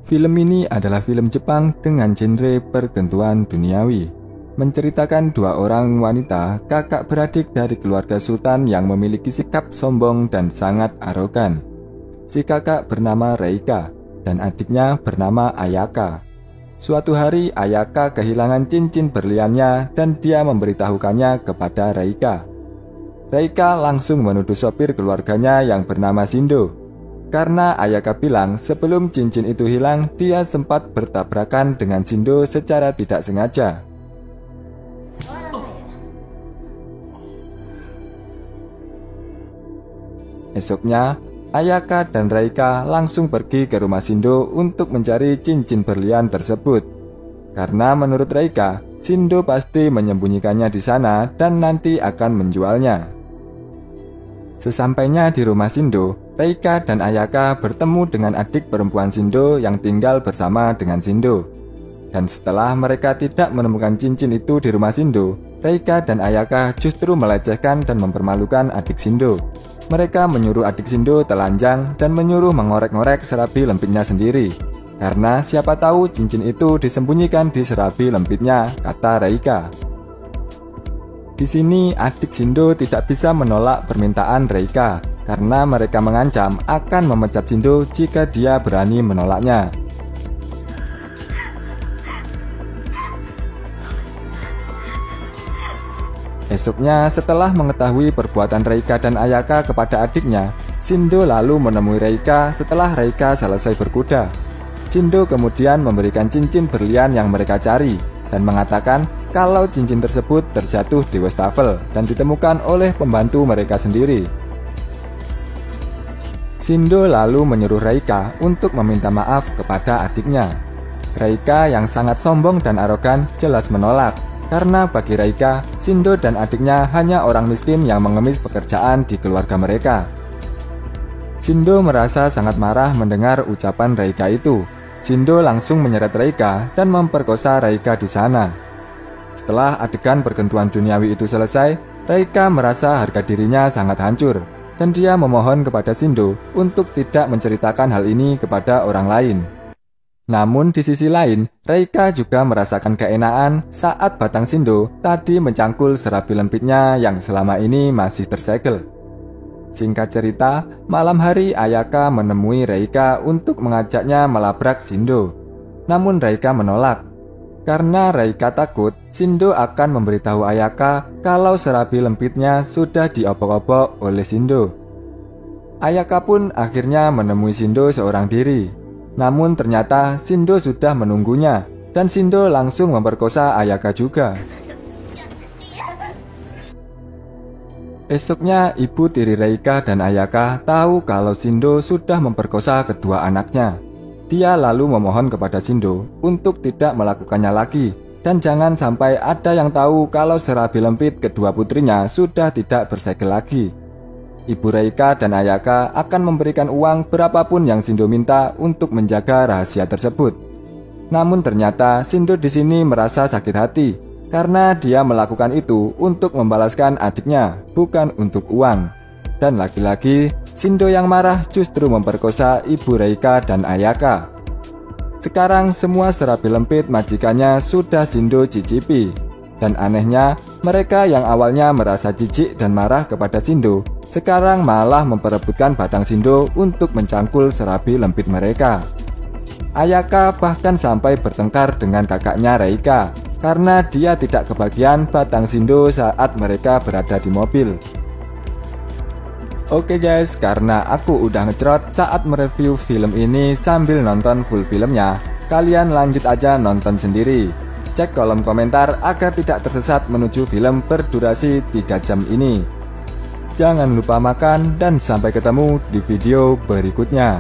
Film ini adalah film Jepang dengan genre pergentuan duniawi, menceritakan dua orang wanita kakak beradik dari keluarga sultan yang memiliki sikap sombong dan sangat arogan. Si kakak bernama Reika dan adiknya bernama Ayaka. Suatu hari Ayaka kehilangan cincin berliannya dan dia memberitahukannya kepada Reika. Reika langsung menuduh sopir keluarganya yang bernama Shindo. Karena Ayaka bilang sebelum cincin itu hilang, dia sempat bertabrakan dengan Shindo secara tidak sengaja. Esoknya, Ayaka dan Reika langsung pergi ke rumah Shindo untuk mencari cincin berlian tersebut. Karena menurut Reika, Shindo pasti menyembunyikannya di sana dan nanti akan menjualnya. Sesampainya di rumah Shindo, Reika dan Ayaka bertemu dengan adik perempuan Shindo yang tinggal bersama dengan Shindo. Dan setelah mereka tidak menemukan cincin itu di rumah Shindo, Reika dan Ayaka justru melecehkan dan mempermalukan adik Shindo. Mereka menyuruh adik Shindo telanjang dan menyuruh mengorek-ngorek serabi lempitnya sendiri. Karena siapa tahu cincin itu disembunyikan di serabi lempitnya, kata Reika. Di sini adik Shindo tidak bisa menolak permintaan Reika karena mereka mengancam akan memecat Shindo jika dia berani menolaknya. Esoknya setelah mengetahui perbuatan Reika dan Ayaka kepada adiknya, Shindo lalu menemui Reika setelah Reika selesai berkuda. Shindo kemudian memberikan cincin berlian yang mereka cari dan mengatakan kalau cincin tersebut terjatuh di wastafel dan ditemukan oleh pembantu mereka sendiri. Shindo lalu menyuruh Reika untuk meminta maaf kepada adiknya. Reika yang sangat sombong dan arogan jelas menolak, karena bagi Reika, Shindo dan adiknya hanya orang miskin yang mengemis pekerjaan di keluarga mereka. Shindo merasa sangat marah mendengar ucapan Reika itu. Shindo langsung menyeret Reika dan memperkosa Reika di sana. Setelah adegan pergentuan duniawi itu selesai, Reika merasa harga dirinya sangat hancur dan dia memohon kepada Shindo untuk tidak menceritakan hal ini kepada orang lain. Namun di sisi lain, Reika juga merasakan keenaan saat batang Shindo tadi mencangkul serabi lempitnya yang selama ini masih tersegel. Singkat cerita, malam hari Ayaka menemui Reika untuk mengajaknya melabrak Shindo. Namun Reika menolak. Karena Reika takut Shindo akan memberitahu Ayaka kalau serabi lempitnya sudah diobok-obok oleh Shindo. Ayaka pun akhirnya menemui Shindo seorang diri. Namun ternyata Shindo sudah menunggunya dan Shindo langsung memperkosa Ayaka juga. Esoknya ibu tiri Reika dan Ayaka tahu kalau Shindo sudah memperkosa kedua anaknya. Dia lalu memohon kepada Shindo untuk tidak melakukannya lagi dan jangan sampai ada yang tahu kalau serabi lempit kedua putrinya sudah tidak bersegel lagi. Ibu Reika dan Ayaka akan memberikan uang berapapun yang Shindo minta untuk menjaga rahasia tersebut. Namun ternyata Shindo di sini merasa sakit hati karena dia melakukan itu untuk membalaskan adiknya, bukan untuk uang. Dan lagi-lagi Shindo yang marah justru memperkosa ibu Reika dan Ayaka. Sekarang semua serabi lempit majikannya sudah Shindo cicipi. Dan anehnya, mereka yang awalnya merasa jijik dan marah kepada Shindo, sekarang malah memperebutkan batang Shindo untuk mencangkul serabi lempit mereka. Ayaka bahkan sampai bertengkar dengan kakaknya Reika karena dia tidak kebagian batang Shindo saat mereka berada di mobil. Oke guys, karena aku udah ngecrot saat mereview film ini sambil nonton full filmnya, kalian lanjut aja nonton sendiri. Cek kolom komentar agar tidak tersesat menuju film berdurasi 3 jam ini. Jangan lupa makan dan sampai ketemu di video berikutnya.